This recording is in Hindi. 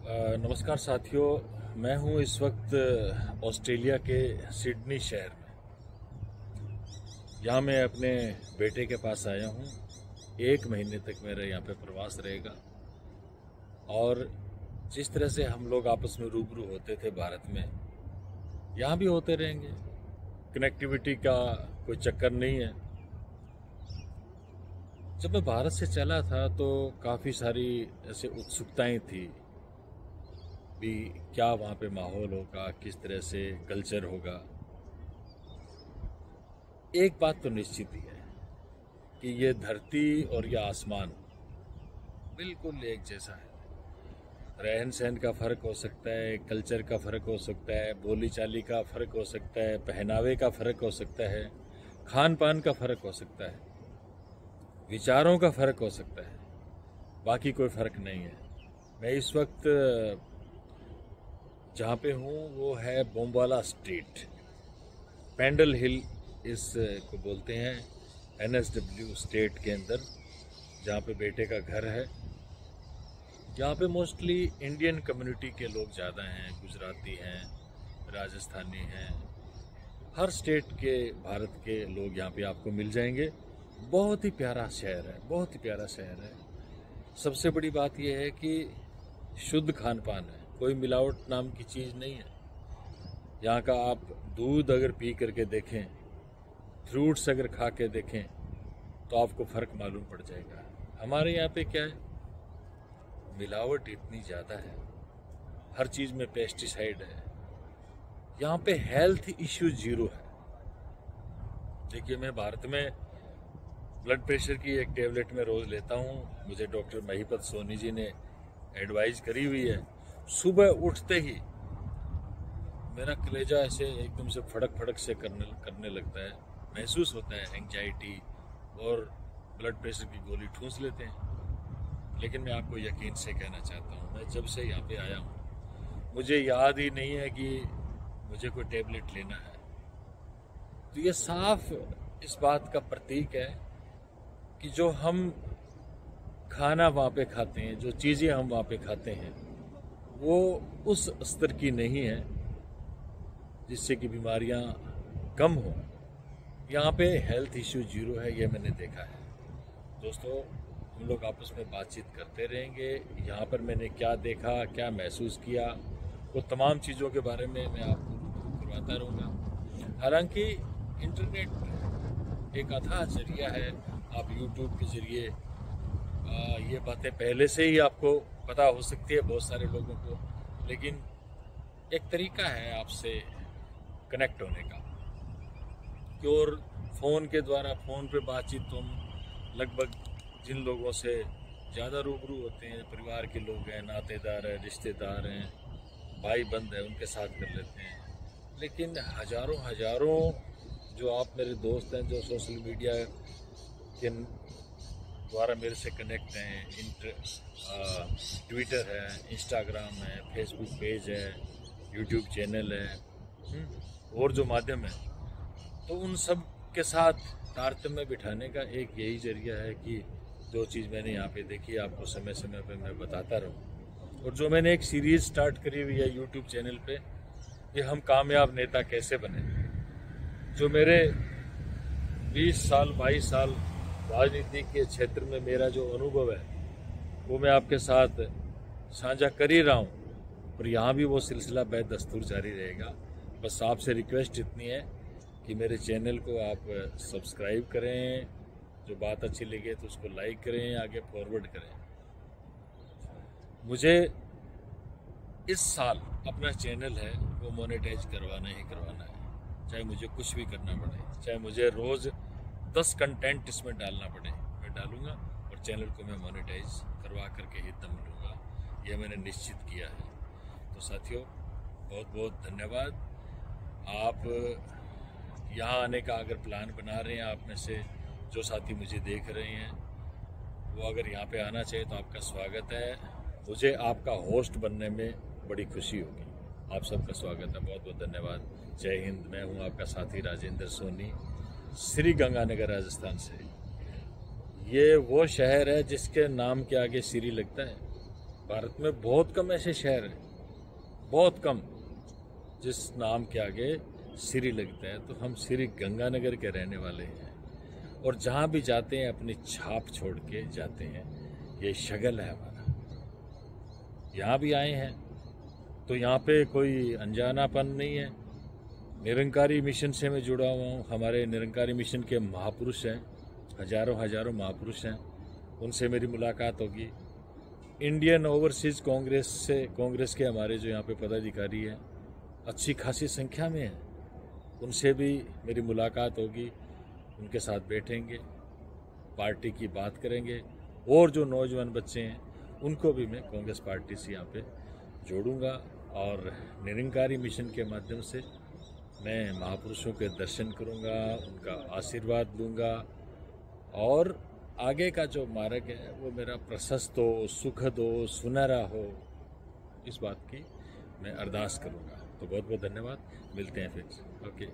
नमस्कार साथियों, मैं हूं इस वक्त ऑस्ट्रेलिया के सिडनी शहर में। यहाँ मैं अपने बेटे के पास आया हूं। 1 महीने तक मेरा यहाँ पे प्रवास रहेगा और जिस तरह से हम लोग आपस में रूबरू होते थे भारत में, यहाँ भी होते रहेंगे। कनेक्टिविटी का कोई चक्कर नहीं है। जब मैं भारत से चला था तो काफ़ी सारी ऐसे उत्सुकताएं थी भी, क्या वहाँ पे माहौल होगा, किस तरह से कल्चर होगा। एक बात तो निश्चित ही है कि ये धरती और ये आसमान बिल्कुल एक जैसा है। रहन सहन का फ़र्क हो सकता है, कल्चर का फ़र्क हो सकता है, बोली चाली का फ़र्क हो सकता है, पहनावे का फ़र्क हो सकता है, खान पान का फ़र्क हो सकता है, विचारों का फ़र्क हो सकता है। बाकी कोई फ़र्क नहीं है। मैं इस वक्त जहाँ पे हूँ वो है बोम्बाला स्ट्रीट, पेंडल हिल इसको बोलते हैं, NSW स्टेट के अंदर, जहाँ पे बेटे का घर है। यहाँ पे मोस्टली इंडियन कम्युनिटी के लोग ज़्यादा हैं, गुजराती हैं, राजस्थानी हैं, हर स्टेट के भारत के लोग यहाँ पे आपको मिल जाएंगे। बहुत ही प्यारा शहर है, बहुत ही प्यारा शहर है। सबसे बड़ी बात यह है कि शुद्ध खान पान है, कोई मिलावट नाम की चीज़ नहीं है। यहाँ का आप दूध अगर पी करके देखें, फ्रूट्स अगर खा के देखें तो आपको फ़र्क मालूम पड़ जाएगा। हमारे यहाँ पे क्या है, मिलावट इतनी ज़्यादा है, हर चीज़ में पेस्टिसाइड है। यहाँ पे हेल्थ इश्यू ज़ीरो है। देखिए, मैं भारत में ब्लड प्रेशर की एक टेबलेट में रोज़ लेता हूँ। मुझे डॉक्टर महिपत सोनी जी ने एडवाइस करी हुई है। सुबह उठते ही मेरा कलेजा ऐसे एकदम से फड़क फड़क से करने लगता है, महसूस होता है एंजाइटी, और ब्लड प्रेशर की गोली ठूंस लेते हैं। लेकिन मैं आपको यकीन से कहना चाहता हूँ, मैं जब से यहाँ पे आया हूँ मुझे याद ही नहीं है कि मुझे कोई टेबलेट लेना है। तो ये साफ इस बात का प्रतीक है कि जो हम खाना वहाँ पे खाते हैं, जो चीज़ें हम वहाँ पे खाते हैं, वो उस स्तर की नहीं है जिससे कि बीमारियाँ कम हो। यहाँ पे हेल्थ इश्यू ज़ीरो है, ये मैंने देखा है। दोस्तों, हम लोग आपस में बातचीत करते रहेंगे। यहाँ पर मैंने क्या देखा, क्या महसूस किया, वो तमाम चीज़ों के बारे में मैं आपको करवाता रहूँगा। हालांकि इंटरनेट एक अथाह जरिया है। आप यूट्यूब के ज़रिए ये बातें पहले से ही आपको पता हो सकती है बहुत सारे लोगों को, लेकिन एक तरीका है आपसे कनेक्ट होने का। और फ़ोन के द्वारा, फ़ोन पे बातचीत तो हम लगभग जिन लोगों से ज़्यादा रूबरू होते हैं, परिवार के लोग हैं, नातेदार हैं, रिश्तेदार हैं, भाई बंद हैं, उनके साथ कर लेते हैं। लेकिन हज़ारों जो आप मेरे दोस्त हैं, जो सोशल मीडिया के द्वारा मेरे से कनेक्ट हैं, ट्विटर है, इंस्टाग्राम है, फेसबुक पेज है, यूट्यूब चैनल है, और जो माध्यम है, तो उन सब के साथ तारतम्य बिठाने का एक यही जरिया है कि जो चीज़ मैंने यहाँ पे देखी आपको समय समय पे मैं बताता रहूँ। और जो मैंने एक सीरीज़ स्टार्ट करी हुई है यूट्यूब चैनल पे कि हम कामयाब नेता कैसे बने, जो मेरे 20 साल 22 साल राजनीति के क्षेत्र में मेरा जो अनुभव है वो मैं आपके साथ साझा कर ही रहा हूँ। और यहाँ भी वो सिलसिला बेदस्तूर जारी रहेगा। बस आपसे रिक्वेस्ट इतनी है कि मेरे चैनल को आप सब्सक्राइब करें, जो बात अच्छी लगे तो उसको लाइक करें, आगे फॉरवर्ड करें। मुझे इस साल अपना चैनल है वो मोनेटाइज करवाना ही करवाना है, चाहे मुझे कुछ भी करना पड़े, चाहे मुझे रोज़ 10 कंटेंट इसमें डालना पड़े, मैं डालूंगा और चैनल को मैं मोनेटाइज करवा करके ही दम लूँगा। यह मैंने निश्चित किया है। तो साथियों, बहुत बहुत धन्यवाद। आप यहाँ आने का अगर प्लान बना रहे हैं, आप में से जो साथी मुझे देख रहे हैं, वो अगर यहाँ पे आना चाहिए तो आपका स्वागत है। मुझे आपका होस्ट बनने में बड़ी खुशी होगी। आप सबका स्वागत है। बहुत बहुत धन्यवाद। जय हिंद। मैं हूँ आपका साथी राजेंद्र सोनी, श्री गंगानगर, राजस्थान से। ये वो शहर है जिसके नाम के आगे श्री लगता है। भारत में बहुत कम ऐसे शहर हैं, बहुत कम, जिस नाम के आगे श्री लगता है। तो हम श्री गंगानगर के रहने वाले हैं और जहाँ भी जाते हैं अपनी छाप छोड़ के जाते हैं। ये शगल है हमारा। यहाँ भी आए हैं तो यहाँ पे कोई अनजानापन नहीं है। निरंकारी मिशन से मैं जुड़ा हुआ हूँ। हमारे निरंकारी मिशन के महापुरुष हैं, हजारों महापुरुष हैं, उनसे मेरी मुलाकात होगी। इंडियन ओवरसीज कांग्रेस के हमारे जो यहाँ पे पदाधिकारी हैं अच्छी खासी संख्या में हैं, उनसे भी मेरी मुलाकात होगी। उनके साथ बैठेंगे, पार्टी की बात करेंगे और जो नौजवान बच्चे हैं उनको भी मैं कांग्रेस पार्टी से यहाँ पे जोड़ूंगा और निरंकारी मिशन के माध्यम से मैं महापुरुषों के दर्शन करूंगा, उनका आशीर्वाद लूँगा और आगे का जो मार्ग है वो मेरा प्रशस्त हो, सुखद हो, सुनहरा हो, इस बात की मैं अरदास करूंगा। तो बहुत बहुत धन्यवाद। मिलते हैं फिर। ओके।